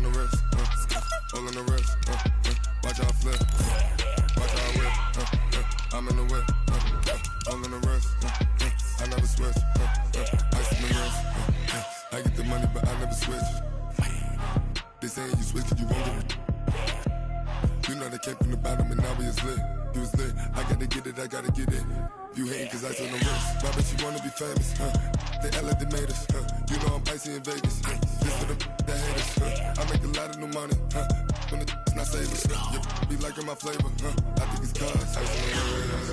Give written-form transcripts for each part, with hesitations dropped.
on the wrist, all on the wrist, watch how I flip, watch how I whip, I'm in the whip, all on the wrist, I never switch, ice in the wrist, I get the money but I never switch. They saying you switch 'cause you won't get it. You know they came from the bottom and now we is lit. You was lit, I gotta get it, I gotta get it. You hating 'cause ice on the wrist, why bet you wanna be famous, They act like they made us, you know I'm icy in Vegas, just for the that hate us, I make a lot of new money, when it's not savers, you be liking my flavor, I think it's cause ice on the wrist,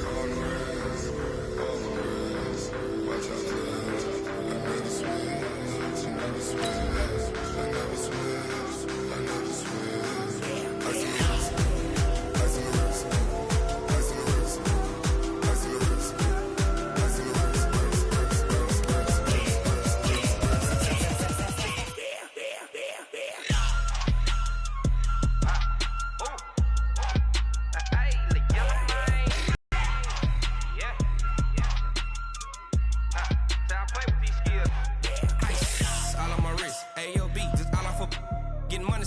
on the wrist, on the wrist, watch out for this, I never switch, I never switch, I never switch, I never switch, ice on the wrist, ice on the wrist, ice on the wrist, ice on the wrist, ice on the wrist.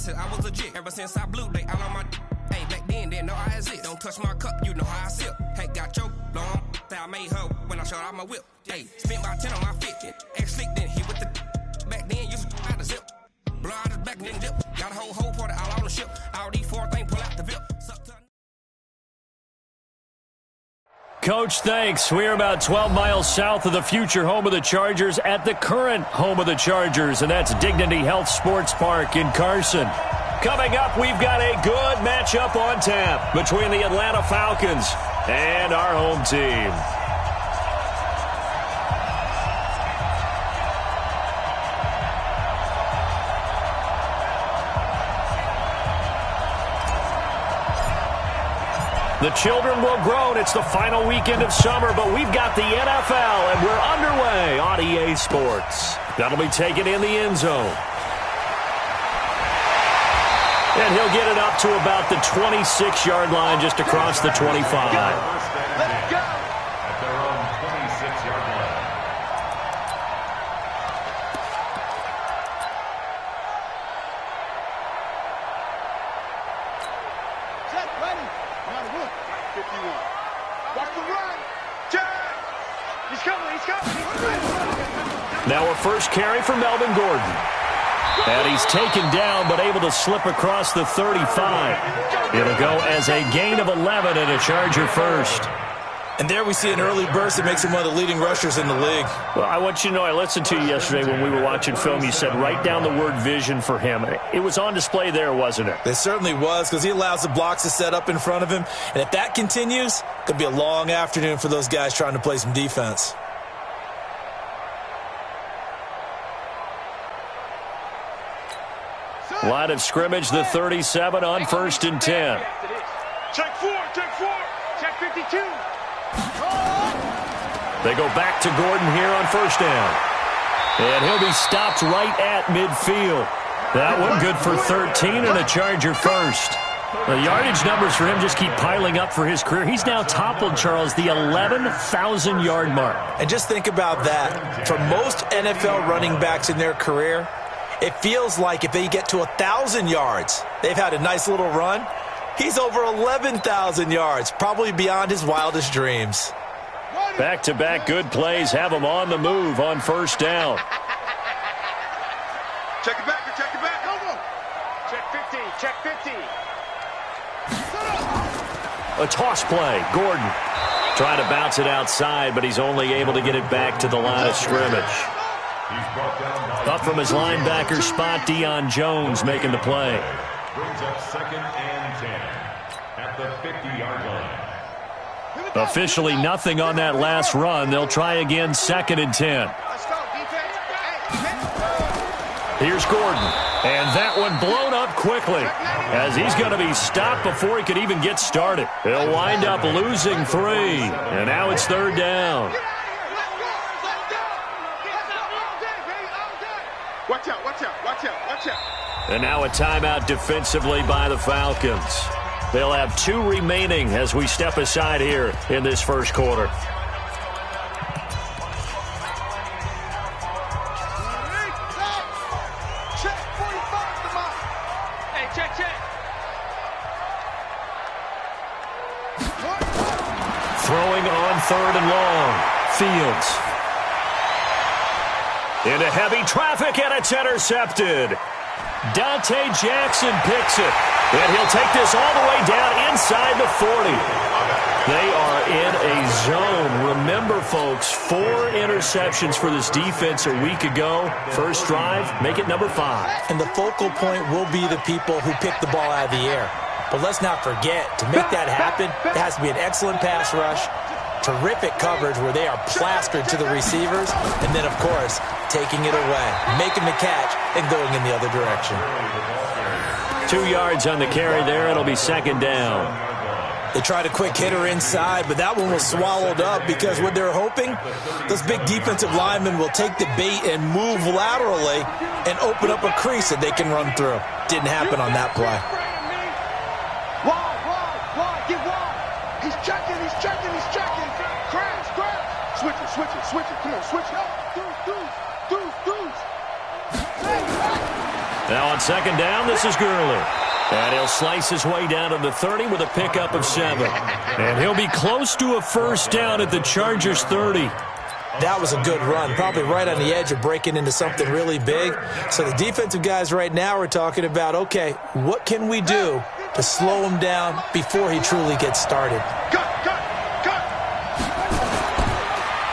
I was legit ever since I blew they all on my hey back then didn't know I exist. Don't touch my cup, you know how I sip. Hey, got your long I made her when I showed out my whip. Hey, spent about 10 on my fit. Ex-slick then hit with the back then used to out the zip. Blow out his back and then dip. Got a whole party all on the ship. All these four things pull out the VIP. Coach, thanks. We're about 12 miles south of the future home of the Chargers at the current home of the Chargers, and that's Dignity Health Sports Park in Carson. Coming up, we've got a good matchup on tap between the Atlanta Falcons and our home team. The children will grow, and it's the final weekend of summer, but we've got the NFL, and we're underway on EA Sports. That'll be taken in the end zone. And he'll get it up to about the 26-yard line, just across the 25. Let's go! At their own 26-yard line. Set, ready. Now look. 51. Watch the run. Jack! He's coming, he's coming. Now a first carry for Melvin Gordon. And he's taken down, but able to slip across the 35. It'll go as a gain of 11 and a Charger first. And there we see an early burst that makes him one of the leading rushers in the league. Well, I want you to know, I listened to you yesterday when we were watching film. You said write down the word vision for him. It was on display there, wasn't it? It certainly was, because he allows the blocks to set up in front of him. And if that continues, it could be a long afternoon for those guys trying to play some defense. Line of scrimmage, the 37 on 1st and 10. Check 4, check 52. They go back to Gordon here on first down. And he'll be stopped right at midfield. That one good for 13 and a Charger first. The yardage numbers for him just keep piling up for his career. He's now toppled, Charles, the 11,000-yard mark. And just think about that. For most NFL running backs in their career, it feels like if they get to 1,000 yards, they've had a nice little run. He's over 11,000 yards, probably beyond his wildest dreams. Back-to-back good plays have him on the move on first down. Check it back. Hold on. Check 50. A toss play. Gordon trying to bounce it outside, but he's only able to get it back to the line of scrimmage. Up from his linebacker spot, Deion Jones making the play. Brings up 2nd and 10 at the 50-yard line. Officially nothing on that last run. They'll try again, 2nd and 10. Let's go, defense. Here's Gordon. And that one blown up quickly as he's going to be stopped before he could even get started. He'll wind up losing 3. And now it's 3rd down. Watch out. And now a timeout defensively by the Falcons. They'll have 2 remaining as we step aside here in this first quarter. Check 45 to my Hey, check, check. Throwing on 3rd and long. Fields. Into heavy traffic, and it's intercepted. Dante Jackson picks it, and he'll take this all the way down inside the 40. They are in a zone. Remember, folks, 4 interceptions for this defense a week ago. First drive, make it number 5. And the focal point will be the people who pick the ball out of the air. But let's not forget, to make that happen, it has to be an excellent pass rush, terrific coverage where they are plastered to the receivers, and then, of course, taking it away, making the catch, and going in the other direction. 2 yards on the carry there. It'll be 2nd down. They tried a quick hitter inside, but that one was swallowed up because what they're hoping, those big defensive linemen will take the bait and move laterally and open up a crease that they can run through. Didn't happen on that play. Wide, get wide. He's checking. Crash. Switch it. Come on, switch it. Deuce. Now on 2nd down, this is Gurley. And he'll slice his way down to the 30 with a pickup of 7. And he'll be close to a first down at the Chargers' 30. That was a good run, probably right on the edge of breaking into something really big. So the defensive guys right now are talking about, okay, what can we do to slow him down before he truly gets started? Cut.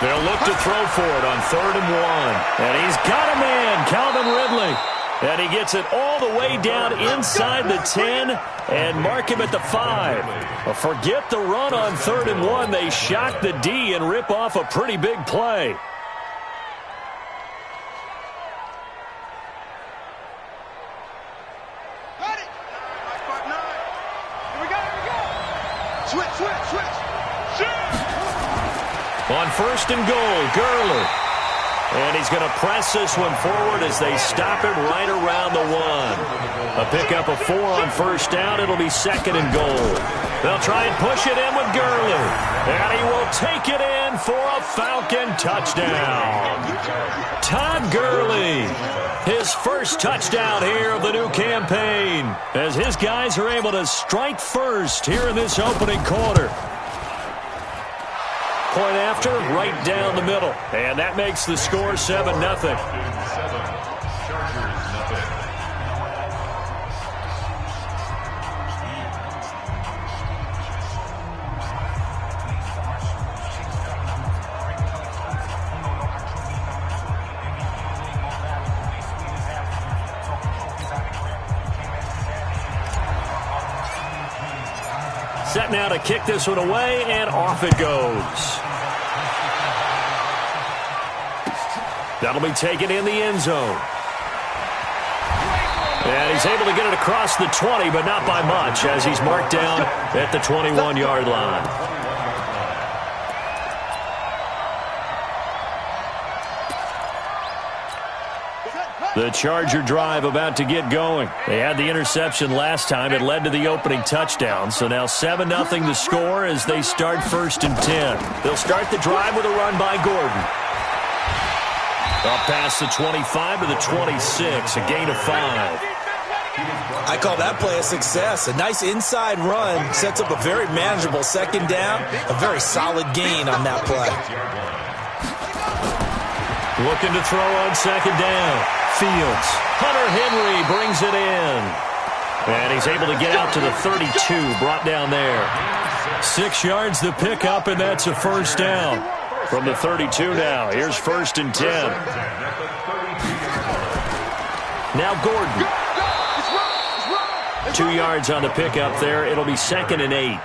They'll look to throw for it on 3rd and 1. And he's got a man, Calvin Ridley. And he gets it all the way down inside the 10 and mark him at the 5. Well, forget the run on 3rd and 1. They shock the D and rip off a pretty big play. Got it. 5-9. Here we go. Switch. On 1st and goal, Gurley. And he's going to press this one forward as they stop him right around the 1. A pickup of 4 on 1st down. It'll be 2nd and goal. They'll try and push it in with Gurley. And he will take it in for a Falcon touchdown. Todd Gurley, his first touchdown here of the new campaign, as his guys are able to strike first here in this opening quarter. Point after, right down the middle. And that makes the score 7-0. Set now to kick this one away, and off it goes. That'll be taken in the end zone. And he's able to get it across the 20, but not by much, as he's marked down at the 21-yard line. The Charger drive about to get going. They had the interception last time. It led to the opening touchdown. So now 7-0 the score as they start 1st and 10. They'll start the drive with a run by Gordon. Up past the 25 to the 26, a gain of 5. I call that play a success. A nice inside run sets up a very manageable 2nd down, a very solid gain on that play. Looking to throw on 2nd down. Fields. Hunter Henry brings it in. And he's able to get out to the 32, brought down there. 6 yards the pickup, and that's a first down. From the 32 now, here's 1st and 10. Now Gordon. 2 yards on the pickup there. It'll be 2nd and 8.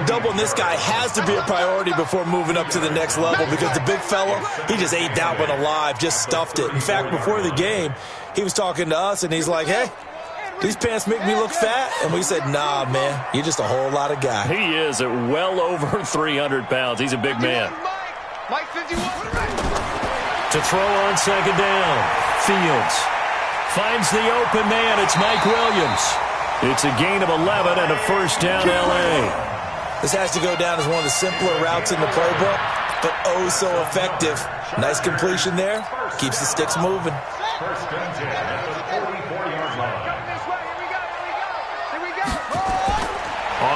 Doubling this guy has to be a priority before moving up to the next level because the big fella, he just ate that one alive, just stuffed it. In fact, before the game, he was talking to us, and he's like, hey, these pants make me look fat? And we said, nah, man, you're just a whole lot of guy. He is at well over 300 pounds. He's a big man. Mike 51. To throw on 2nd down, Fields finds the open man. It's Mike Williams. It's a gain of 11 and a first down, L.A. This has to go down as one of the simpler routes in the playbook, but oh so effective. Nice completion there. Keeps the sticks moving. First and 10 at the 44-yard line.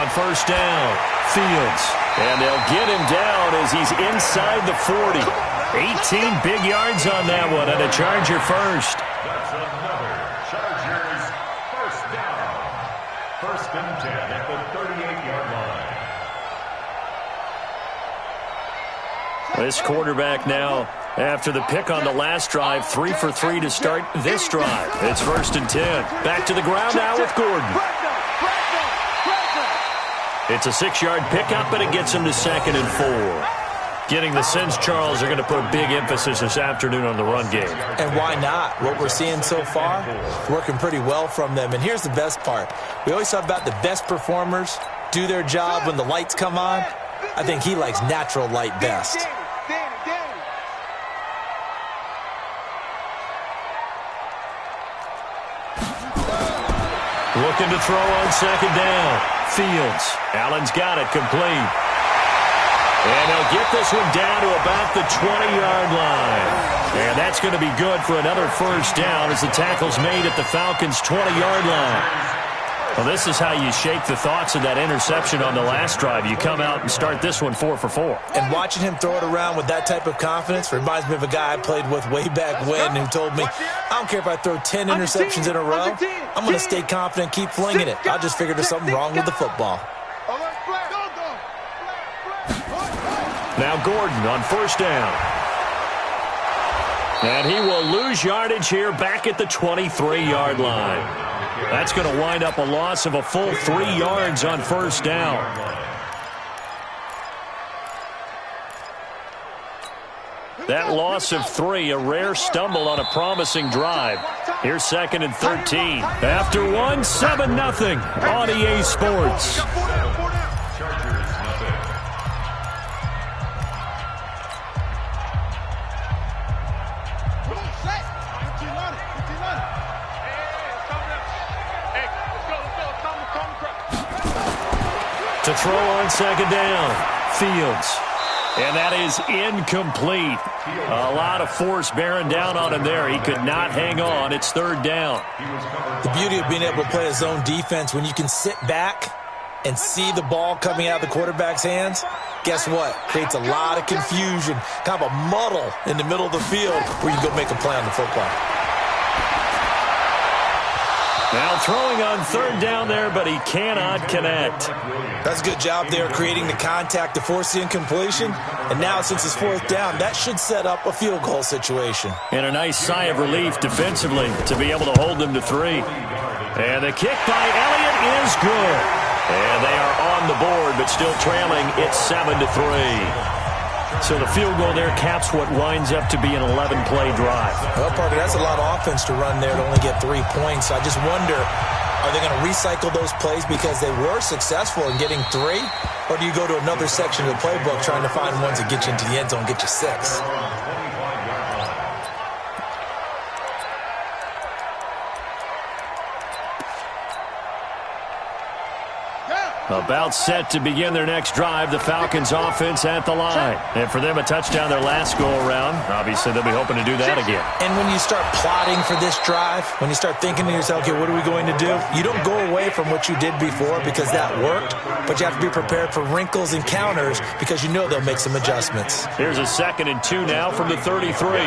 on first down. Fields. And they'll get him down as he's inside the 40. 18 big yards on that one, and a Charger first. That's another Chargers first down. First and 10 at the 38-yard line. This quarterback now, after the pick on the last drive, 3 for 3 to start this drive. It's first and 10. Back to the ground now with Gordon. It's a 6-yard pickup, and it gets him to 2nd and 4. Getting the sense, Charles, are going to put a big emphasis this afternoon on the run game. And why not? What we're seeing so far, working pretty well from them. And here's the best part. We always talk about the best performers do their job when the lights come on. I think he likes natural light best. Looking to throw on second down. Fields. Allen's got it complete. And they'll get this one down to about the 20-yard line. And that's going to be good for another first down as the tackle's made at the Falcons' 20-yard line. Well, this is how you shake the thoughts of that interception on the last drive. You come out and start this one 4 for 4. And watching him throw it around with that type of confidence reminds me of a guy I played with way back when who told me, I don't care if I throw 10 interceptions in a row. I'm going to stay confident, keep flinging it. I just figured there's something wrong with the football. Now Gordon on first down. And he will lose yardage here back at the 23-yard line. That's going to wind up a loss of a full 3 yards on first down. That loss of 3, a rare stumble on a promising drive. Here's 2nd and 13. After one, 7-0 on EA Sports. To throw on second down, Fields. And that is incomplete. A lot of force bearing down on him there. He could not hang on. It's third down. The beauty of being able to play a zone defense when you can sit back and see the ball coming out of the quarterback's hands, guess what? Creates a lot of confusion, kind of a muddle in the middle of the field where you can go make a play on the football. Now throwing on third down there, but he cannot connect. That's a good job there, creating the contact to force the incompletion. And now, since it's fourth down, that should set up a field goal situation. And a nice sigh of relief defensively to be able to hold them to 3. And the kick by Elliott is good. And they are on the board, but still trailing. It's 7-3. So the field goal there caps what winds up to be an 11-play drive. Well, Parker, that's a lot of offense to run there to only get 3 points. I just wonder, are they going to recycle those plays because they were successful in getting 3? Or do you go to another section of the playbook trying to find ones that get you into the end zone, get you 6? About set to begin their next drive, the Falcons offense at the line. And for them, a touchdown their last go-around. Obviously, they'll be hoping to do that again. And when you start plotting for this drive, when you start thinking to yourself, okay, what are we going to do? You don't go away from what you did before because that worked, but you have to be prepared for wrinkles and counters because you know they'll make some adjustments. Here's a 2nd and 2 now from the 33.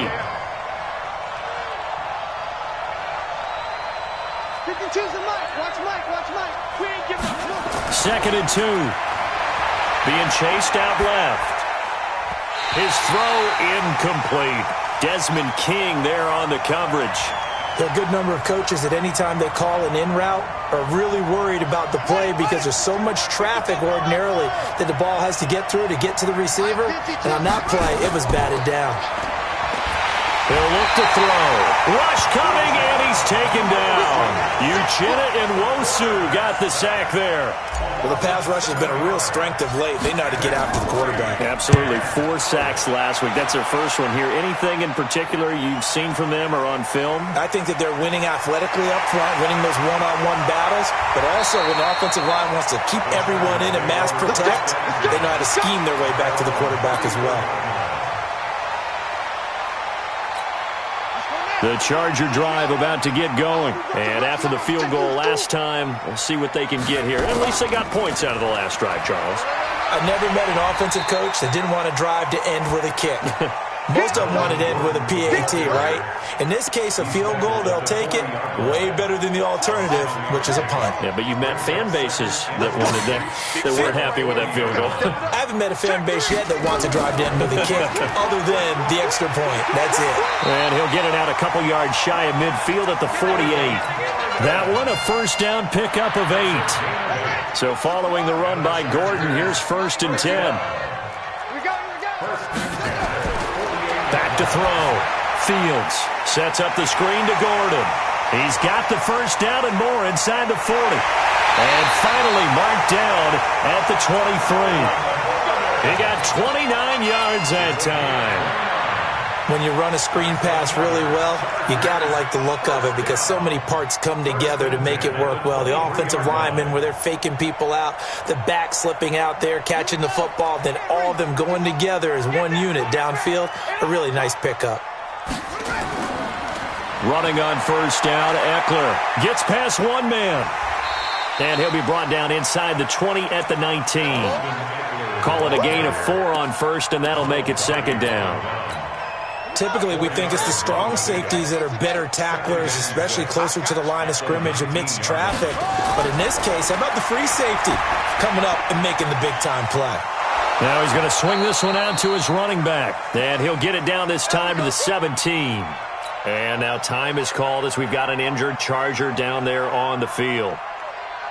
Second and 2. Being chased out left. His throw incomplete. Desmond King there on the coverage. There are a good number of coaches that any time they call an in route are really worried about the play because there's so much traffic ordinarily that the ball has to get through to get to the receiver. And on that play, it was batted down. He'll look to throw. Rush coming, and he's taken down. Uchenna and Nwosu got the sack there. Well, the pass rush has been a real strength of late. They know how to get after the quarterback. Absolutely. 4 sacks last week. That's their first one here. Anything in particular you've seen from them or on film? I think that they're winning athletically up front, winning those one-on-one battles, but also when the offensive line wants to keep everyone in and mass protect, they know how to scheme their way back to the quarterback as well. The Charger drive about to get going. And after the field goal last time, we'll see what they can get here. At least they got points out of the last drive, Charles. I never met an offensive coach that didn't want to drive to end with a kick. Most of them wanted to end with a PAT, right? In this case, a field goal, they'll take it. Way better than the alternative, which is a punt. Yeah, but you've met fan bases that wanted that weren't happy with that field goal. I haven't met a fan base yet that wants to drive to end with a kick other than the extra point. That's it. And he'll get it out a couple yards shy of midfield at the 48. That one, a first down pickup of 8. So following the run by Gordon, here's 1st and 10. Back to throw. Fields sets up the screen to Gordon. He's got the first down and more inside the 40. And finally marked down at the 23. He got 29 yards that time. When you run a screen pass really well, you got to like the look of it because so many parts come together to make it work well. The offensive linemen, where they're faking people out, the back slipping out there, catching the football, then all of them going together as one unit downfield. A really nice pickup. Running on first down, Eckler gets past one man. And he'll be brought down inside the 20 at the 19. Call it a gain of 4 on first, and that'll make it 2nd down. Typically, we think it's the strong safeties that are better tacklers, especially closer to the line of scrimmage amidst traffic. But in this case, how about the free safety coming up and making the big-time play? Now he's going to swing this one out to his running back. And he'll get it down this time to the 17. And now time is called as we've got an injured Charger down there on the field.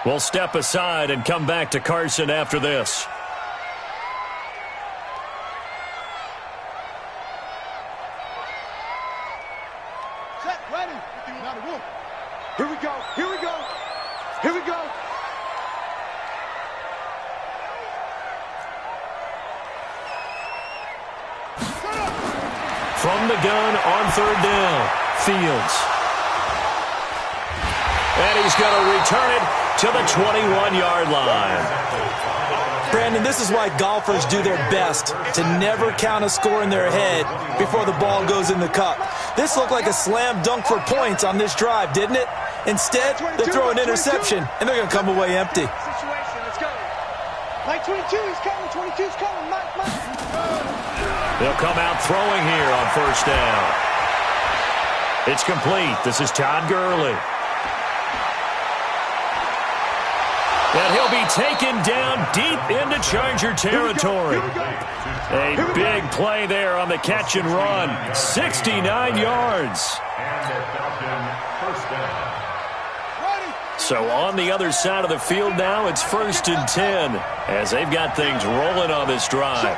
We'll step aside and come back to Carson after this. Here we go. Here we go. Here we go. From the gun on 3rd down, Fields. And he's going to return it to the 21-yard line. Brandon, this is why golfers do their best to never count a score in their head before the ball goes in the cup. This looked like a slam dunk for points on this drive, didn't it? Instead, they throw an interception, and they're going to come away empty. Let's go. Mike 22, he's coming. 22's coming. Mike. They'll come out throwing here on first down. It's complete. This is Todd Gurley. And he'll be taken down deep into Charger territory. A big play there on the catch and run. 69 yards. So on the other side of the field now, it's 1st and 10 as they've got things rolling on this drive.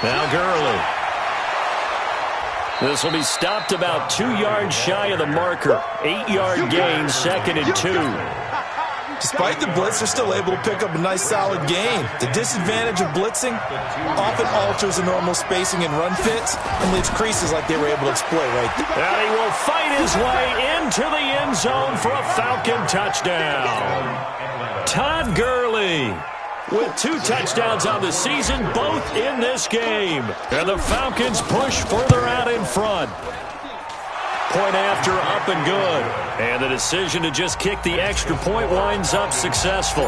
Now Gurley. This will be stopped about 2 yards shy of the marker. 8-yard gain, 2nd and 2. Despite the blitz, they're still able to pick up a nice solid gain. The disadvantage of blitzing often alters the normal spacing and run fits and leaves creases like they were able to exploit right there. And he will fight his way into the end zone for a Falcon touchdown. Todd Gurley with 2 touchdowns on the season, both in this game. And the Falcons push further out in front. Point after, up and good. And the decision to just kick the extra point winds up successful.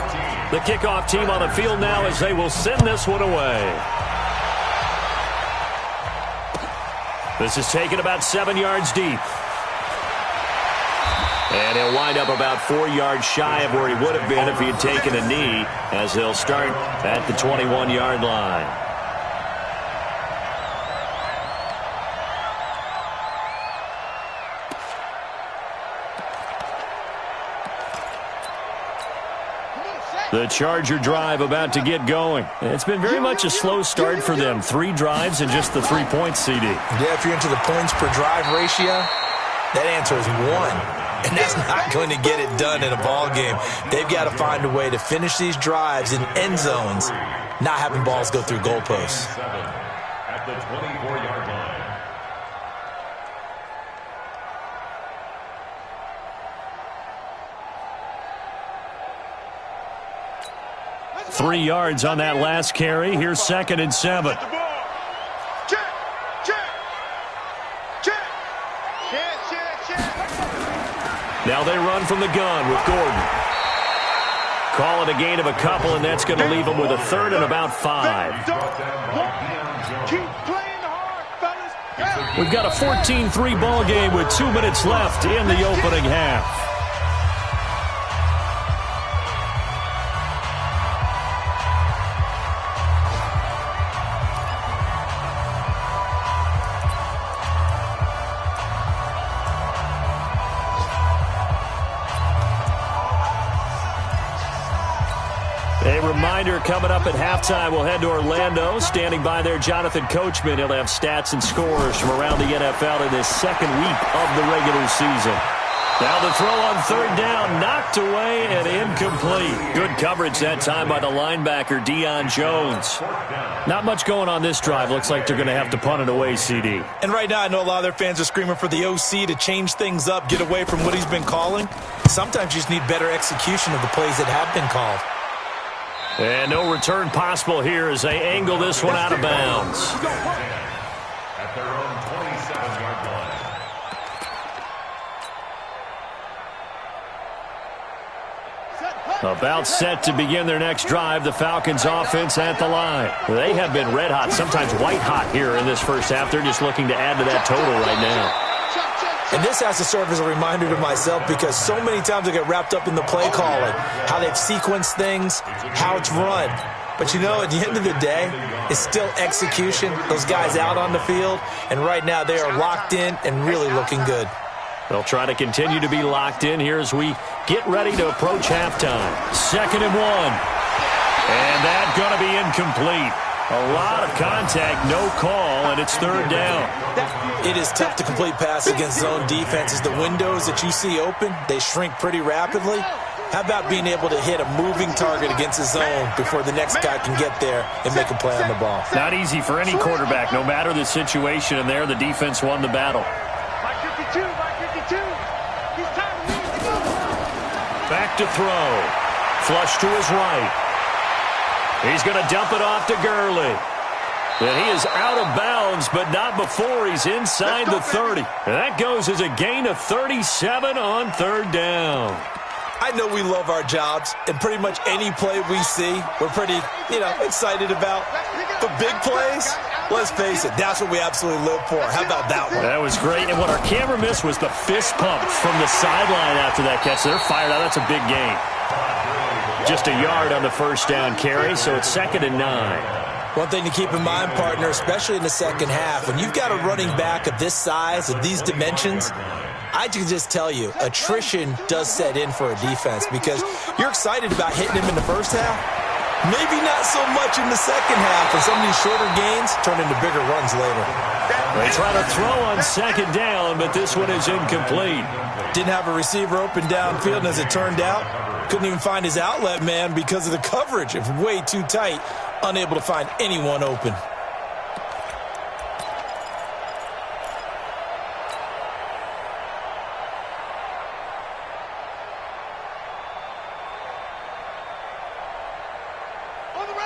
The kickoff team on the field now as they will send this one away. This is taken about 7 yards deep. And he'll wind up about 4 yards shy of where he would have been if he had taken a knee, as they'll start at the 21-yard line. The Charger drive about to get going. It's been very much a slow start for them. 3 drives and just the 3 points, CD. Yeah, if you're into the points per drive ratio, that answer is 1. And that's not going to get it done in a ball game. They've got to find a way to finish these drives in end zones, not having balls go through goalposts. At the 24-yard line. 3 yards on that last carry. Here's 2nd and 7. Check. Now they run from the gun with Gordon. Call it a gain of a couple, and that's going to leave them with a third and about 5. Keep playing hard, fellas. We've got a 14-3 ball game with 2 minutes left in the opening half. A reminder coming up at halftime, we'll head to Orlando. Standing by there, Jonathan Coachman. He'll have stats and scores from around the NFL in this second week of the regular season. Now the throw on third down, knocked away and incomplete. Good coverage that time by the linebacker, Deion Jones. Not much going on this drive. Looks like they're going to have to punt it away, CD. And right now I know a lot of their fans are screaming for the OC to change things up, get away from what he's been calling. Sometimes you just need better execution of the plays that have been called. And no return possible here as they angle this one out of bounds. At their own 27-yard line. About set to begin their next drive, the Falcons offense at the line. They have been red hot, sometimes white hot here in this first half. They're just looking to add to that total right now. And this has to serve as a reminder to myself because so many times I get wrapped up in the play calling, how they've sequenced things, how it's run. But, you know, at the end of the day, it's still execution, those guys out on the field, and right now they are locked in and really looking good. They'll try to continue to be locked in here as we get ready to approach halftime. 2nd and 1. And that's going to be incomplete. A lot of contact, no call, and it's third down. It is tough to complete pass against zone defenses. The windows that you see open, they shrink pretty rapidly. How about being able to hit a moving target against the zone before the next guy can get there and make a play on the ball? Not easy for any quarterback, no matter the situation, and there the defense won the battle. By 52, by 52. He's time to go. Back to throw. Flush to his right. He's going to dump it off to Gurley. And he is out of bounds, but not before he's inside the 30. And that goes as a gain of 37 on third down. I know we love our jobs, and pretty much any play we see, we're pretty, excited about. But big plays, let's face it, that's what we absolutely live for. How about that one? That was great. And what our camera missed was the fist pump from the sideline after that catch. They're fired out. That's a big gain. Just a yard on the first down carry, so it's 2nd and 9. One thing to keep in mind, partner, especially in the second half, when you've got a running back of this size, of these dimensions, I can just tell you, attrition does set in for a defense because you're excited about hitting him in the first half. Maybe not so much in the second half, and some of these shorter gains turn into bigger runs later. They try to throw on 2nd down, but this one is incomplete. Didn't have a receiver open downfield, and as it turned out, couldn't even find his outlet man because of the coverage. It's way too tight, unable to find anyone open.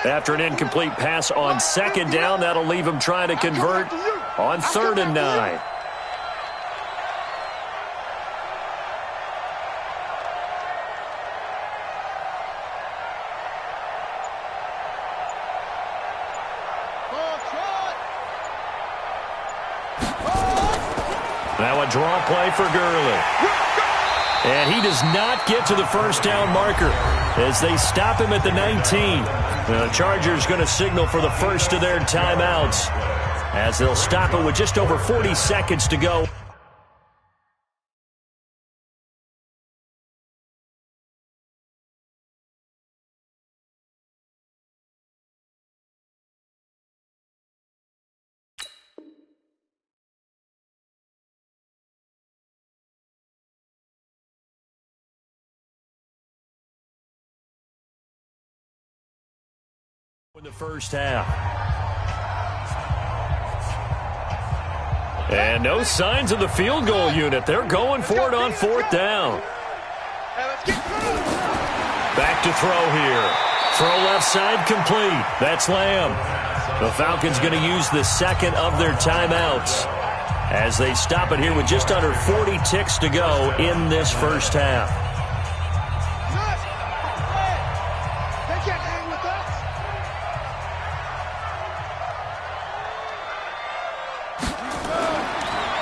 After an incomplete pass on 2nd down, that'll leave him trying to convert on 3rd and 9. Now a draw play for Gurley. And he does not get to the first down marker as they stop him at the 19. The Chargers going to signal for the first of their timeouts as they'll stop it with just over 40 seconds to go. In the first half. And no signs of the field goal unit. They're going for it on 4th down. Back to throw here. Throw left side complete. That's Lamb. The Falcons going to use the second of their timeouts. as they stop it here with just under 40 ticks to go in this first half. They can't hang with us.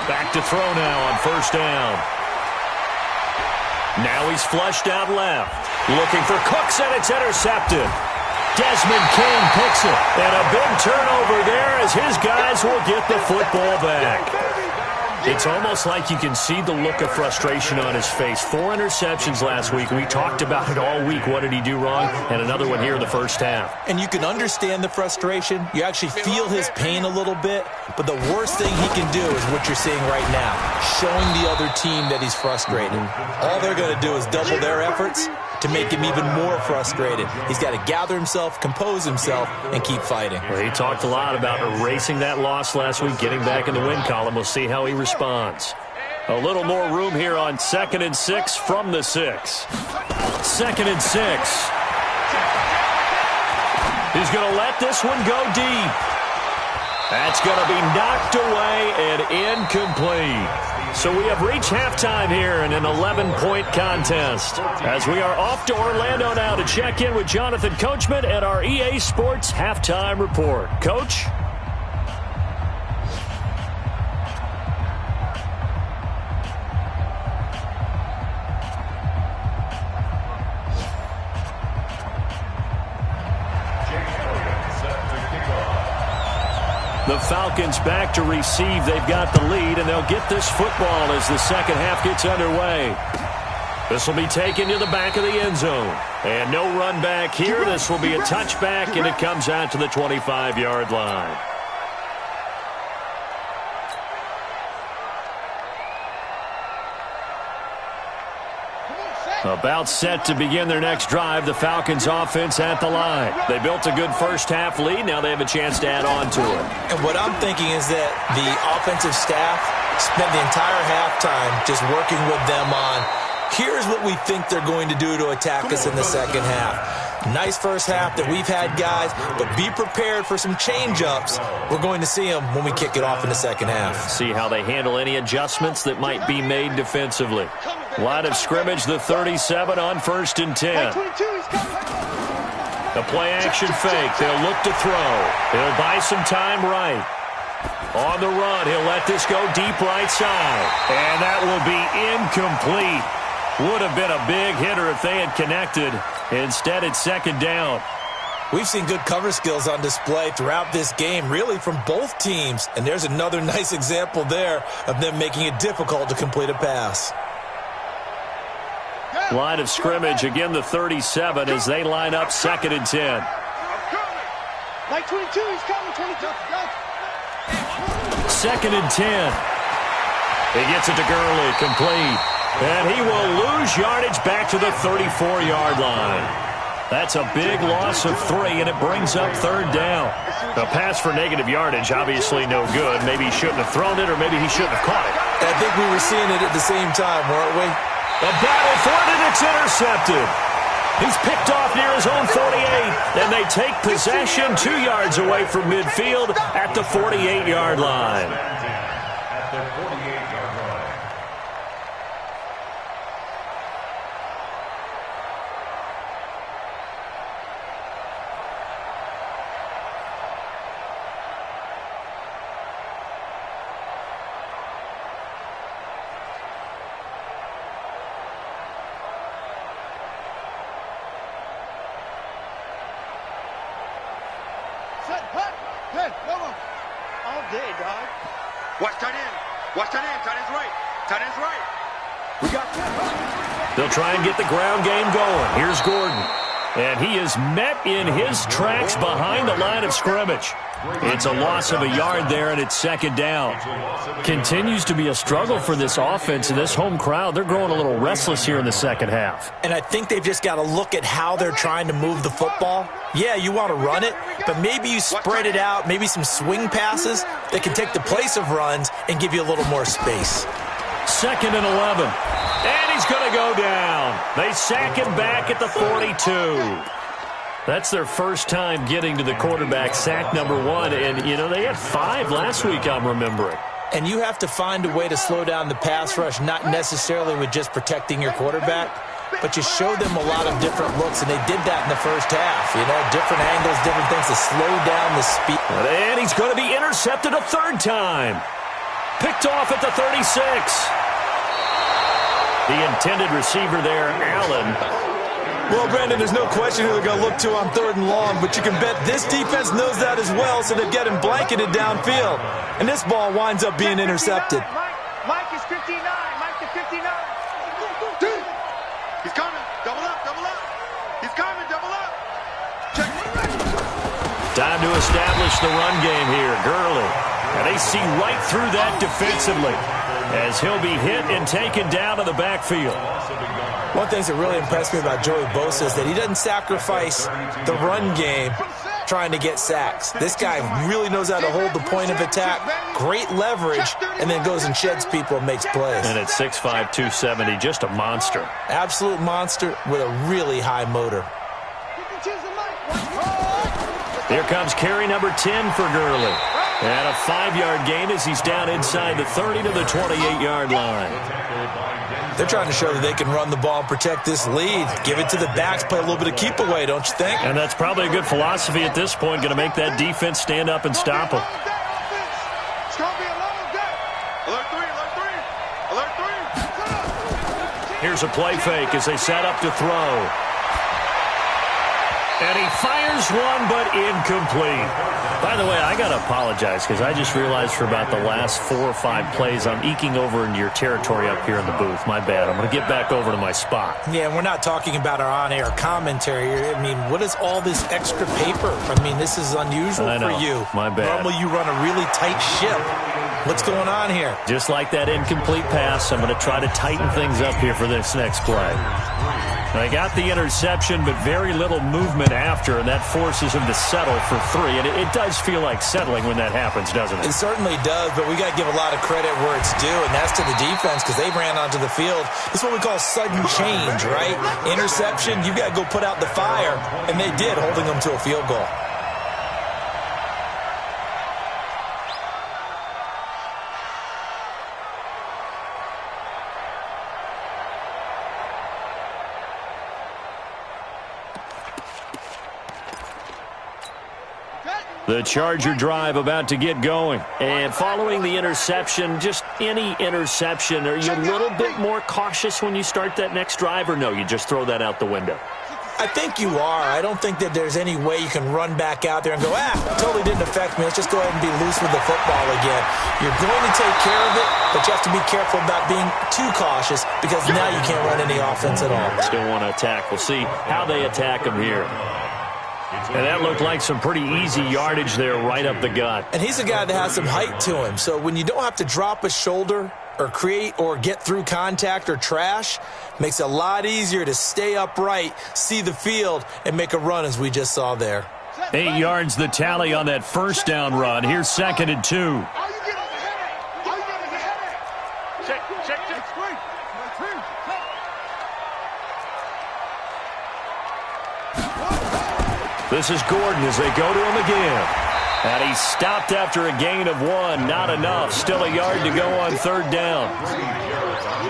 Back to throw now on first down. Now he's flushed out left. Looking for Cooks, and it's intercepted. Desmond King picks it. And a big turnover there as his guys will get the football back. It's almost like you can see the look of frustration on his face. 4 interceptions last week. We talked about it all week. What did he do wrong? And another one here in the first half. And you can understand the frustration. You actually feel his pain a little bit. But the worst thing he can do is what you're seeing right now, showing the other team that he's frustrated. All they're going to do is double their efforts to make him even more frustrated. He's got to gather himself, compose himself, and keep fighting. Well, he talked a lot about erasing that loss last week, getting back in the win column. We'll see how he responds. A little more room here on 2nd and 6 from the 6. 2nd and 6. He's going to let this one go deep. That's going to be knocked away and incomplete. So we have reached halftime here in an 11-point contest. As we are off to Orlando now to check in with Jonathan Coachman at our EA Sports Halftime Report. Coach? The Falcons back to receive. They've got the lead, and they'll get this football as the second half gets underway. This will be taken to the back of the end zone. And no run back here. This will be a touchback, and it comes out to the 25-yard line. About set to begin their next drive, the Falcons offense at the line. They built a good first half lead. Now they have a chance to add on to it. And what I'm thinking is that the offensive staff spent the entire halftime just working with them on, here's what we think they're going to do to attack us in the second half. Nice first half that we've had, guys, but be prepared for some change-ups. We're going to see them when we kick it off in the second half. See how they handle any adjustments that might be made defensively. Line of scrimmage, the 37 on 1st and 10. The play-action fake. They'll look to throw. He'll buy some time right. On the run, he'll let this go deep right side. And that will be incomplete. Would have been a big hitter if they had connected. Instead, it's second down. We've seen good cover skills on display throughout this game, really from both teams. And there's another nice example there of them making it difficult to complete a pass. Line of scrimmage, again the 37 as they line up 2nd and 10. Like 22, he's coming, 22. 2nd and 10. He gets it to Gurley, complete. And he will lose yardage back to the 34-yard line. That's a big loss of 3, and it brings up 3rd down. A pass for negative yardage, obviously no good. Maybe he shouldn't have thrown it, or maybe he shouldn't have caught it. I think we were seeing it at the same time, weren't we? A battle for it, and it's intercepted. He's picked off near his own 48, and they take possession 2 yards away from midfield at the 48-yard line. At the 48-yard line. All day, dog. Watch tight end. Watch tight end. Tight end's right. Tight end's right. We got that. They'll try and get the ground game going. Here's Gordon. And he is met in his tracks behind the line of scrimmage. It's a loss of a yard there, and it's 2nd down. Continues to be a struggle for this offense and this home crowd. They're growing a little restless here in the second half. And I think they've just got to look at how they're trying to move the football. Yeah, you want to run it, but maybe you spread it out, maybe some swing passes that can take the place of runs and give you a little more space. 2nd and 11. And he's going to go down. They sack him back at the 42. That's their first time getting to the quarterback, sack number 1. And, you know, they had 5 last week, I'm remembering. And you have to find a way to slow down the pass rush, not necessarily with just protecting your quarterback, but you show them a lot of different looks, and they did that in the first half. You know, different angles, different things to slow down the speed. And he's going to be intercepted a third time. Picked off at the 36. The intended receiver there, Allen. Well, Brandon, there's no question who they're going to look to on 3rd and long, but you can bet this defense knows that as well, so they're getting blanketed downfield. And this ball winds up being intercepted. Mike is 59. Mike to 59. He's coming. Double up, double up. He's coming, double up. Check. Time to establish the run game here. Gurley. And they see right through that defensively as he'll be hit and taken down to the backfield. One thing that really impressed me about Joey Bosa is that he doesn't sacrifice the run game trying to get sacks. This guy really knows how to hold the point of attack, great leverage, and then goes and sheds people and makes plays. And at 6'5", 270, just a monster. Absolute monster with a really high motor. Here comes carry number 10 for Gurley. And a 5-yard gain as he's down inside the 30 to the 28-yard line. They're trying to show that they can run the ball and protect this lead. Give it to the backs, play a little bit of keep away, don't you think? And that's probably a good philosophy at this point, going to make that defense stand up and stop them. It's going to be a long day. Alert 3, alert 3. Alert 3. Here's a play fake as they set up to throw. And he fires one, but incomplete. By the way, I got to apologize because I just realized for about the last 4 or 5 plays, I'm eking over into your territory up here in the booth. My bad. I'm going to get back over to my spot. Yeah, we're not talking about our on-air commentary. I mean, what is all this extra paper? I mean, this is unusual for you. My bad. Normally you run a really tight ship. What's going on here? Just like that incomplete pass, I'm going to try to tighten things up here for this next play. They got the interception, but very little movement after, and that forces him to settle for 3. And it does feel like settling when that happens, doesn't it? It certainly does, but we got to give a lot of credit where it's due, and that's to the defense because they ran onto the field. This is what we call sudden change, right? Interception, you got to go put out the fire, and they did, holding them to a field goal. The Charger drive about to get going. And following the interception, just any interception, are you a little bit more cautious when you start that next drive, or no, you just throw that out the window? I think you are. I don't think that there's any way you can run back out there and go, totally didn't affect me. Let's just go ahead and be loose with the football again. You're going to take care of it, but you have to be careful about being too cautious because now you can't run any offense at all. Still want to attack. We'll see how they attack him here. And that looked like some pretty easy yardage there right up the gut. And he's a guy that has some height to him. So when you don't have to drop a shoulder or create or get through contact or trash, makes it a lot easier to stay upright, see the field, and make a run as we just saw there. 8 yards the tally on that first down run. Here's 2nd and 2. This is Gordon as they go to him again. And he stopped after a gain of 1. Not enough. Still a yard to go on 3rd down.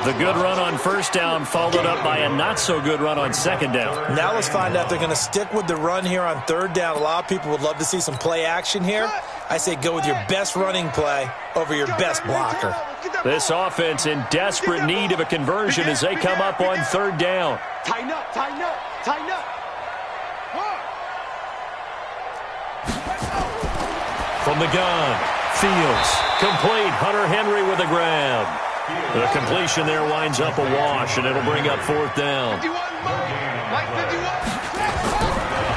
The good run on 1st down followed up by a not-so-good run on 2nd down. Now let's find out if they're going to stick with the run here on 3rd down. A lot of people would love to see some play action here. I say go with your best running play over your best blocker. This offense in desperate need of a conversion as they come up on 3rd down. Tighten up, tighten up, tighten up. From the gun, Fields, complete, Hunter Henry with a grab. The completion there winds up a wash, and it'll bring up 4th down.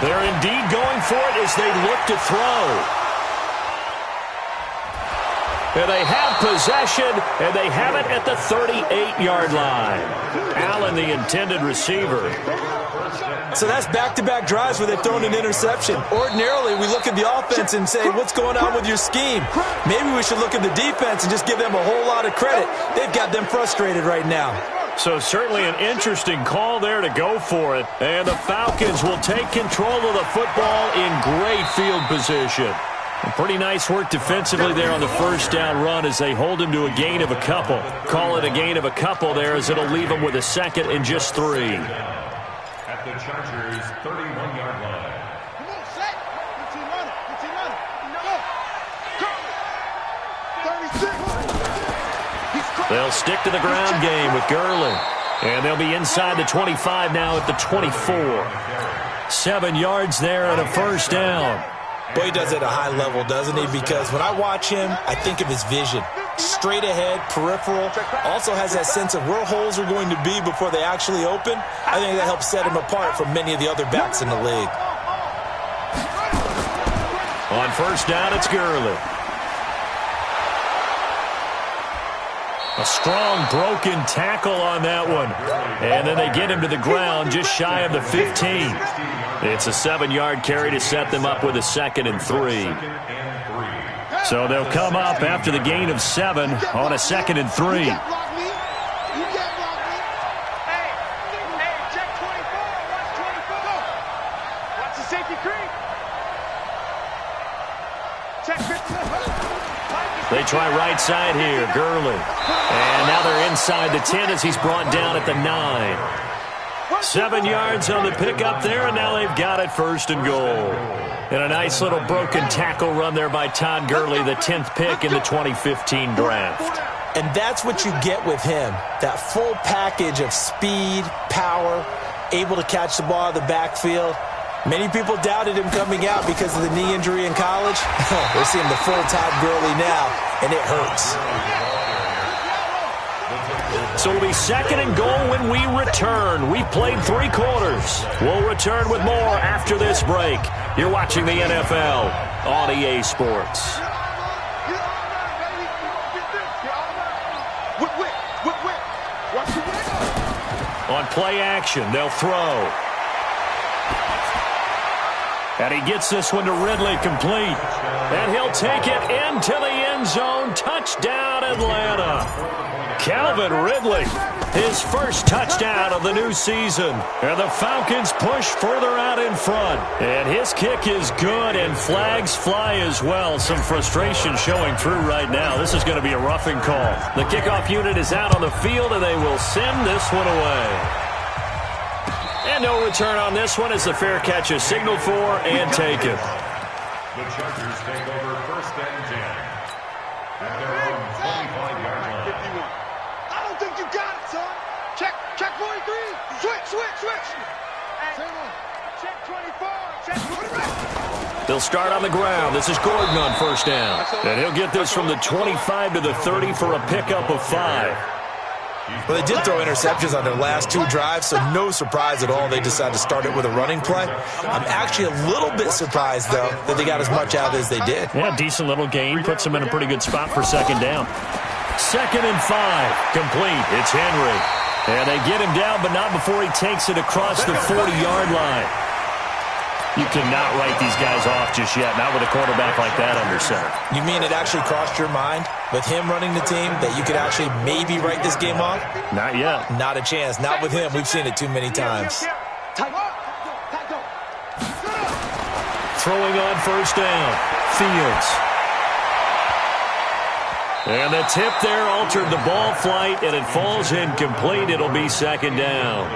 They're indeed going for it as they look to throw. And they have possession, and they have it at the 38-yard line. Allen, the intended receiver. So that's back-to-back drives where they've thrown an interception. Ordinarily, we look at the offense and say, what's going on with your scheme? Maybe we should look at the defense and just give them a whole lot of credit. They've got them frustrated right now. So certainly an interesting call there to go for it. And the Falcons will take control of the football in great field position. Pretty nice work defensively there on the first down run as they hold him to a gain of a couple. Call it a gain of a couple there as it'll leave him with a second and just 3. At the Chargers' 31-yard line. Come on, set. 15 runner. 15 runner. No. 36. They'll stick to the ground game with Gurley. And they'll be inside the 25 now at the 24. 7 yards there and a first down. Boy, he does it at a high level, doesn't he? Because when I watch him, I think of his vision. Straight ahead, peripheral. Also has that sense of where holes are going to be before they actually open. I think that helps set him apart from many of the other backs in the league. On first down, it's Gurley. A strong broken tackle on that one. And then they get him to the ground just shy of the 15. It's a 7-yard carry to set them up with a second and 3. So they'll come up after the gain of 7 on a second and 3. You can't block me. You can't block me. Hey, check 24. Watch 24. Watch the safety creep. Check 54. They try right side here, Gurley. And now they're inside the 10 as he's brought down at the 9. 7 yards on the pickup there, and now they've got it first and goal. And a nice little broken tackle run there by Todd Gurley, the 10th pick in the 2015 draft. And that's what you get with him, that full package of speed, power, able to catch the ball out of the backfield. Many people doubted him coming out because of the knee injury in college. We're seeing the full Todd Gurley now, and it hurts. So it'll be second and goal when we return. We've played 3 quarters. We'll return with more after this break. You're watching the NFL on EA Sports. On play action, they'll throw. And he gets this one to Ridley complete. And he'll take it into the end zone. Touchdown, Atlanta. Calvin Ridley, his first touchdown of the new season. And the Falcons push further out in front. And his kick is good, and flags fly as well. Some frustration showing through right now. This is going to be a roughing call. The kickoff unit is out on the field, and they will send this one away. And no return on this one as the fair catch is signaled for and taken. The Chargers take over first and 10. At their own 25-yard line. 51. I don't think you got it, son. Check 43. Switch. Same one. Check 24. Check 23. They'll start on the ground. This is Gordon on first down. And he'll get this from the 25 to the 30 for a pickup of 5. Well, they did throw interceptions on their last 2 drives, so no surprise at all they decided to start it with a running play. I'm actually a little bit surprised, though, that they got as much out as they did. Yeah, decent little gain. Puts them in a pretty good spot for second down. Second and 5. Complete. It's Henry. And they get him down, but not before he takes it across the 40-yard line. You cannot write these guys off just yet, not with a quarterback like that under center. You mean it actually crossed your mind with him running the team that you could actually maybe write this game off? Not yet. Not a chance. Not with him. We've seen it too many times. Throwing on first down. Fields. And the tip there altered the ball flight, and it falls incomplete. It'll be second down.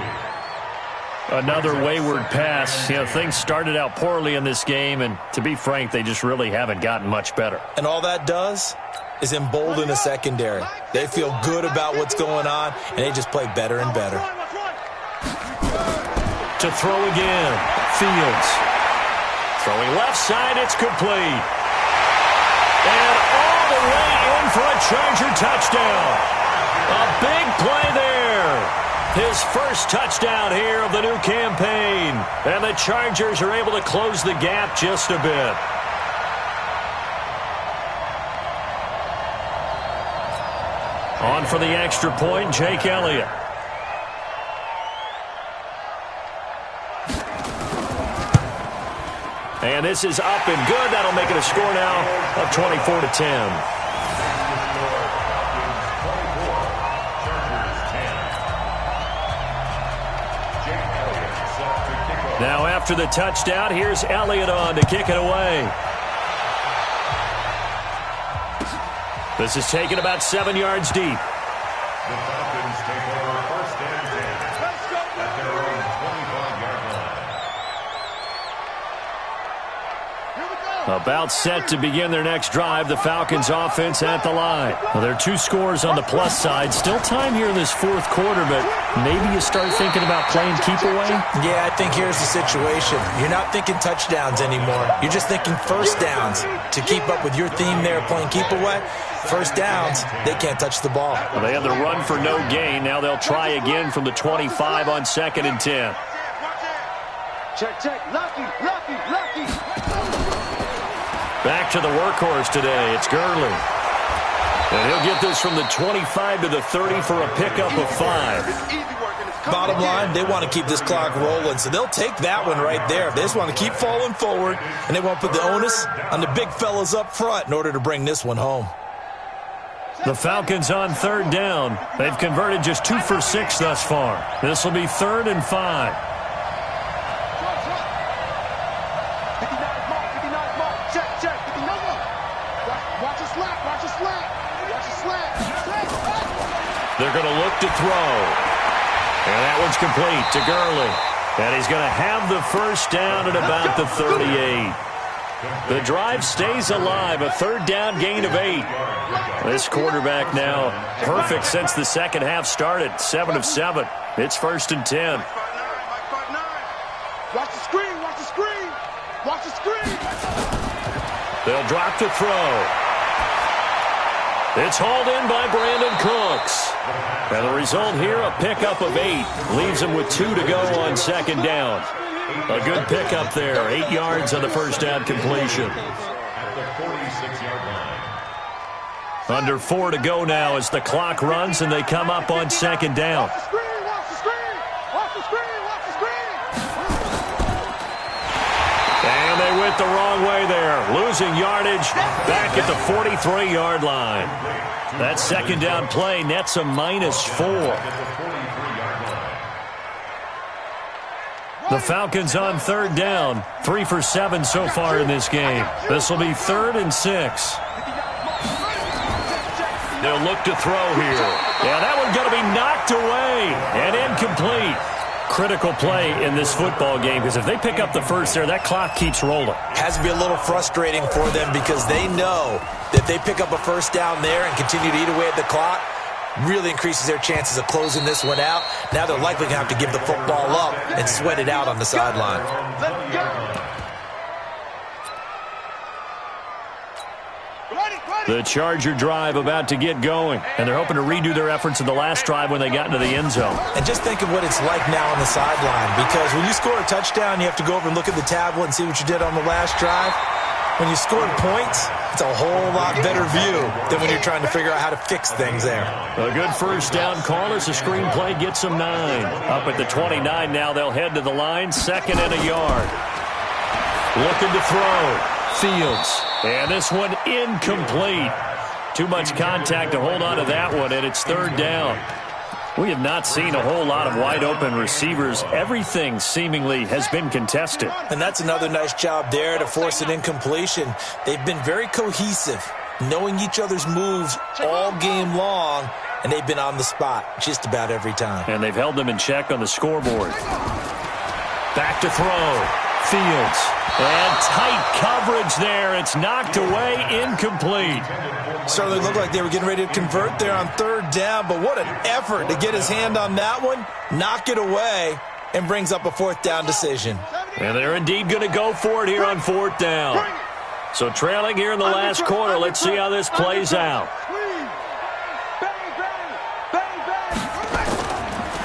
Another wayward pass. You know, things started out poorly in this game, and to be frank, they just really haven't gotten much better. And all that does is embolden the secondary. They feel good about what's going on, and they just play better and better. To throw again. Fields. Throwing left side, it's complete. And all the way in for a Charger touchdown. A big play there. His first touchdown here of the new campaign. And the Chargers are able to close the gap just a bit. On for the extra point, Jake Elliott. And this is up and good. That'll make it a score now of 24-10. Now after the touchdown, here's Elliott on to kick it away. This is taken about 7 yards deep. The Falcons take over first and 10 at their own 25-yard line. About set to begin their next drive. The Falcons offense at the line. Well, there are 2 scores on the plus side. Still time here in this fourth quarter, but maybe you start thinking about playing keep away? Yeah, I think here's the situation. You're not thinking touchdowns anymore. You're just thinking first downs. To keep up with your theme there, playing keep away, first downs, they can't touch the ball. Well, they had the run for no gain. Now they'll try again from the 25 on 2nd and 10. Check, check. Lucky. Back to the workhorse today. It's Gurley. And he'll get this from the 25 to the 30 for a pickup of 5. Bottom line, they want to keep this clock rolling, so they'll take that one right there. They just want to keep falling forward, and they won't put the onus on the big fellas up front in order to bring this one home. The Falcons on 3rd down. They've converted just 2 for 6 thus far. This will be 3rd and 5. They're going to look to throw. And that one's complete to Gurley. And he's going to have the first down at about the 38. The drive stays alive. A 3rd down gain of 8. This quarterback now perfect since the second half started. 7 of 7. It's 1st and 10. Watch the screen. Watch the screen. They'll drop to throw. It's hauled in by Brandon Cooks. And the result here, a pickup of 8. Leaves him with 2 to go on 2nd down. A good pickup there. 8 yards on the first down completion. At the 46-yard line. Under 4 to go now as the clock runs and they come up on 2nd down. Watch the screen. And they went the wrong way there. Losing yardage back at the 43-yard line. That 2nd down play nets a -4. The Falcons on 3rd down. 3 for 7 so far in this game. This will be 3rd and 6. They'll look to throw here. Yeah, that one's going to be knocked away and incomplete. Critical play in this football game because if they pick up the first there, that clock keeps rolling. Has to be a little frustrating for them because they know that they pick up a first down there and continue to eat away at the clock, really increases their chances of closing this one out. Now they're likely going to have to give the football up and sweat it out on the sideline. The Charger drive about to get going, and they're hoping to redo their efforts in the last drive when they got into the end zone. And just think of what it's like now on the sideline, because when you score a touchdown, you have to go over and look at the tablet and see what you did on the last drive. When you scored points, it's a whole lot better view than when you're trying to figure out how to fix things there. A good first down call as the screenplay gets them 9. Up at the 29 now, they'll head to the line, 2nd and a yard. Looking to throw. Fields. And this one incomplete. Too much contact to hold on to that one, and it's 3rd down. We have not seen a whole lot of wide-open receivers. Everything seemingly has been contested. And that's another nice job there to force an incompletion. They've been very cohesive, knowing each other's moves all game long, and they've been on the spot just about every time. And they've held them in check on the scoreboard. Back to throw. Fields. And tight coverage there. It's knocked away, incomplete. Certainly looked like they were getting ready to convert there on 3rd down, but what an effort to get his hand on that one, knock it away, and brings up a 4th down decision. And they're indeed going to go for it here on 4th down. So trailing here in the last quarter, let's see how this plays out.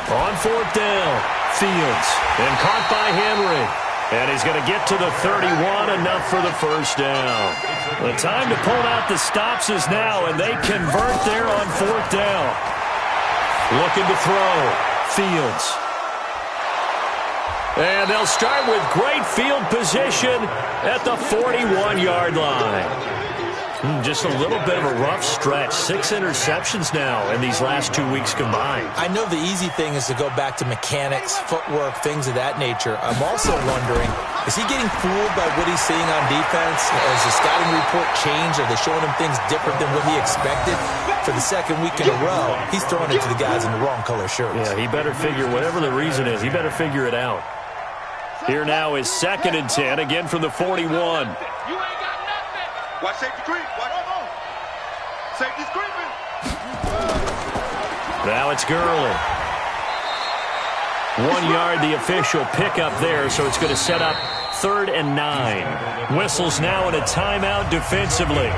On 4th down, Fields, and caught by Henry. And he's going to get to the 31, enough for the first down. The time to pull out the stops is now, and they convert there on 4th down. Looking to throw. Fields. And they'll start with great field position at the 41-yard line. Just a little bit of a rough stretch. 6 interceptions now in these last 2 weeks combined. I know the easy thing is to go back to mechanics, footwork, things of that nature. I'm also wondering, is he getting fooled by what he's seeing on defense? Has the scouting report changed? Are they showing him things different than what he expected? For the second week in a row, he's throwing it to the guys in the wrong color shirts. Yeah, he better figure, whatever the reason is, he better figure it out. Here now is 2nd and 10, again from the 41. Watch safety creep. Watch. Safety's creeping. Now it's Gurley. 1 yard, the official pickup there, so it's going to set up 3rd and 9. Whistles now in a timeout defensively.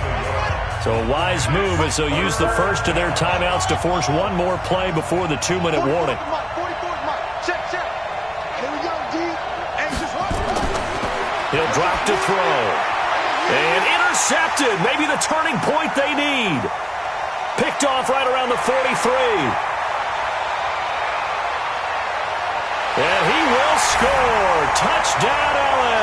So a wise move as they'll use the first of their timeouts to force one more play before the 2-minute warning. Check. Here we go, D. He'll drop to throw. And intercepted. Maybe the turning point they need. Picked off right around the 43. And he will score. Touchdown, LA.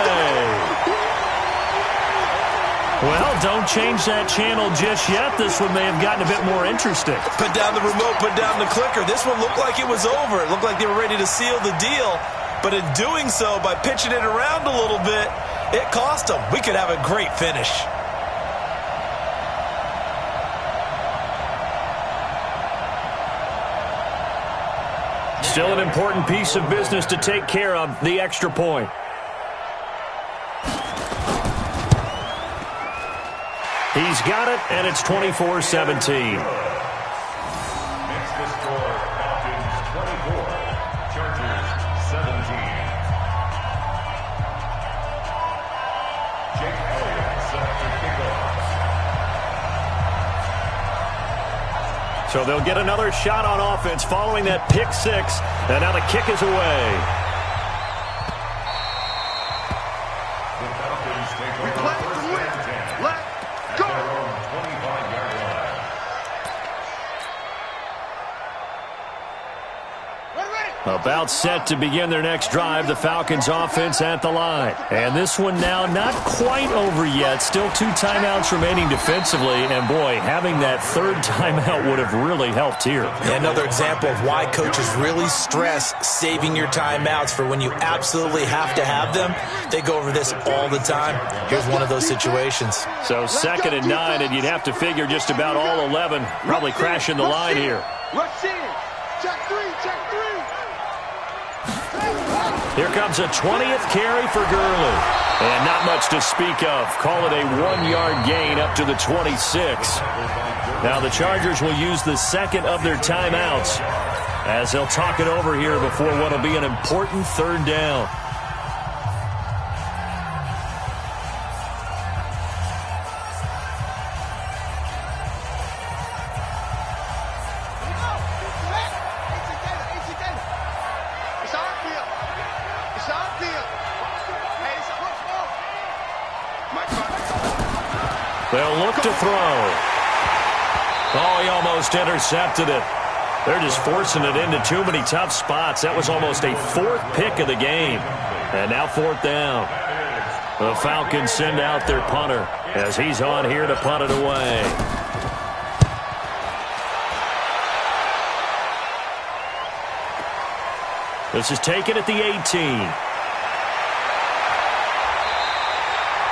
Well, don't change that channel just yet. This one may have gotten a bit more interesting. Put down the remote, put down the clicker. This one looked like it was over. It looked like they were ready to seal the deal. But in doing so, by pitching it around a little bit, it cost them. We could have a great finish. Still an important piece of business to take care of, the extra point. He's got it, and it's 24-17. Makes the score Falcons 24, Chargers 17. Jake Elliott set to kick off. So they'll get another shot on offense following that pick six, and now the kick is away. The Falcons take We over play to first win. and 10 Let's at go. their own 25-yard line. About set to begin their next drive, the Falcons offense at the line. And this one now not quite over yet. Still 2 timeouts remaining defensively. And boy, having that 3rd timeout would have really helped here. Yeah, another example of why coaches really stress saving your timeouts for when you absolutely have to have them. They go over this all the time. Here's one of those situations. So 2nd and 9, and you'd have to figure just about all 11 probably crashing the line here. Rush in. Check 3. Here comes a 20th carry for Gurley. And not much to speak of. Call it a 1-yard gain up to the 26. Now the Chargers will use the 2nd of their timeouts as they'll talk it over here before what will be an important 3rd down. They'll look to throw. Oh, he almost intercepted it. They're just forcing it into too many tough spots. That was almost a 4th pick of the game. And now 4th down. The Falcons send out their punter as he's on here to punt it away. This is taken at the 18.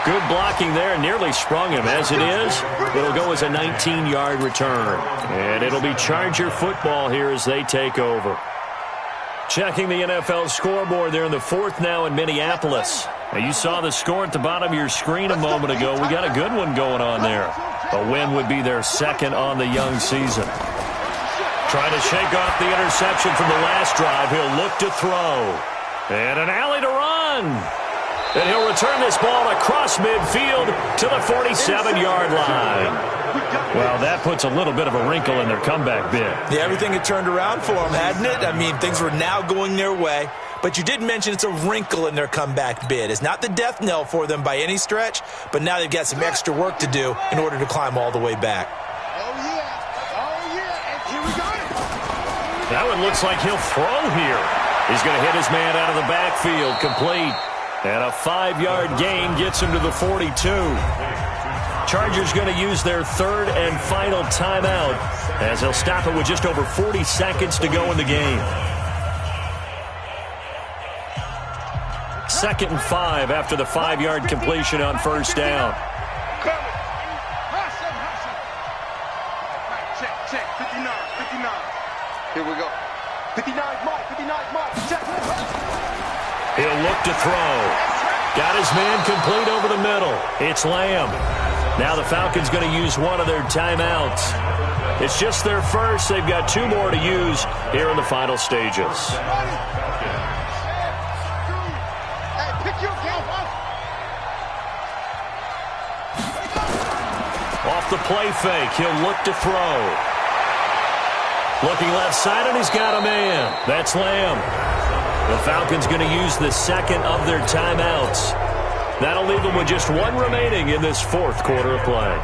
Good blocking there, nearly sprung him. As it is, it'll go as a 19-yard return. And it'll be Charger football here as they take over. Checking the NFL scoreboard there in the 4th now in Minneapolis. Now you saw the score at the bottom of your screen a moment ago. We got a good one going on there. A win would be their 2nd on the young season. Trying to shake off the interception from the last drive. He'll look to throw. And an alley to run. And he'll return this ball across midfield to the 47-yard line. Well, that puts a little bit of a wrinkle in their comeback bid. Yeah, everything had turned around for them, hadn't it? I mean, things were now going their way. But you did mention it's a wrinkle in their comeback bid. It's not the death knell for them by any stretch, but now they've got some extra work to do in order to climb all the way back. Oh, yeah. And here we go. That one looks like he'll throw here. He's going to hit his man out of the backfield, complete. And a 5-yard gain gets him to the 42. Chargers going to use their third and final timeout as they'll stop it with just over 40 seconds to go in the game. 2nd and 5 after the 5-yard completion on first down. Check, 59. Here we go. 59 mark, check. He'll look to throw. Got his man complete over the middle. It's Lamb. Now the Falcons going to use one of their timeouts. It's just their first. They've got 2 more to use here in the final stages. Off the play fake, he'll look to throw. Looking left side, and he's got a man. That's Lamb. The Falcons going to use the second of their timeouts. That'll leave them with just 1 remaining in this 4th quarter of play.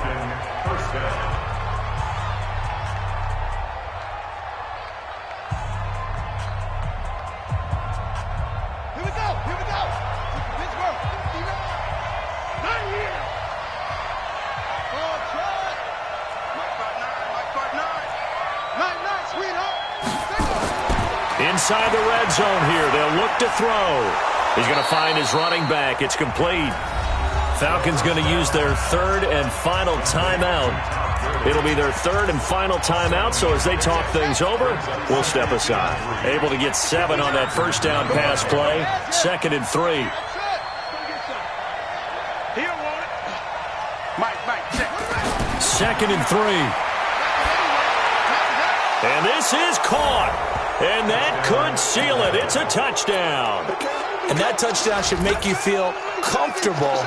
Here we go. Pittsburgh, 9 years. Oh, try. Mike 5-9. 9, sweetheart. Inside the red zone here, they'll look to throw. He's going to find his running back. It's complete. Falcons going to use their 3rd and final timeout. It'll be their 3rd and final timeout, so as they talk things over, we'll step aside. Able to get 7 on that first down pass play. 2nd and 3. He'll want it. Mike, check. 2nd and 3. And this is caught. And that could seal it. It's a touchdown. And that touchdown should make you feel comfortable.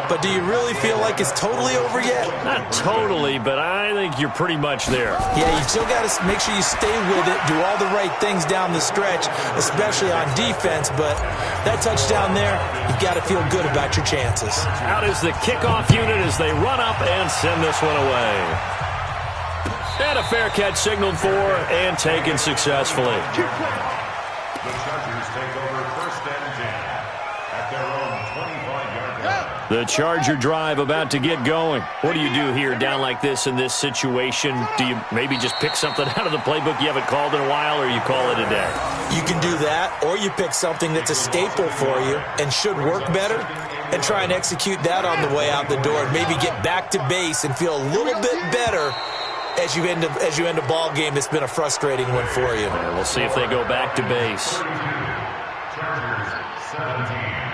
But do you really feel like it's totally over yet? Not totally, but I think you're pretty much there. Yeah, you still got to make sure you stay with it, do all the right things down the stretch, especially on defense. But that touchdown there, you've got to feel good about your chances. Out is the kickoff unit as they run up and send this one away. And a fair catch signaled for and taken successfully. The Chargers take over 1st and 10 at their own 25-yard line. The Charger drive about to get going. What do you do here down like this in this situation? Do you maybe just pick something out of the playbook you haven't called in a while, or you call it a day? You can do that, or you pick something that's a staple for you and should work better and try and execute that on the way out the door and maybe get back to base and feel a little bit better as you end a ball game that's been a frustrating one for you. And we'll see if they go back to base. Chargers 17.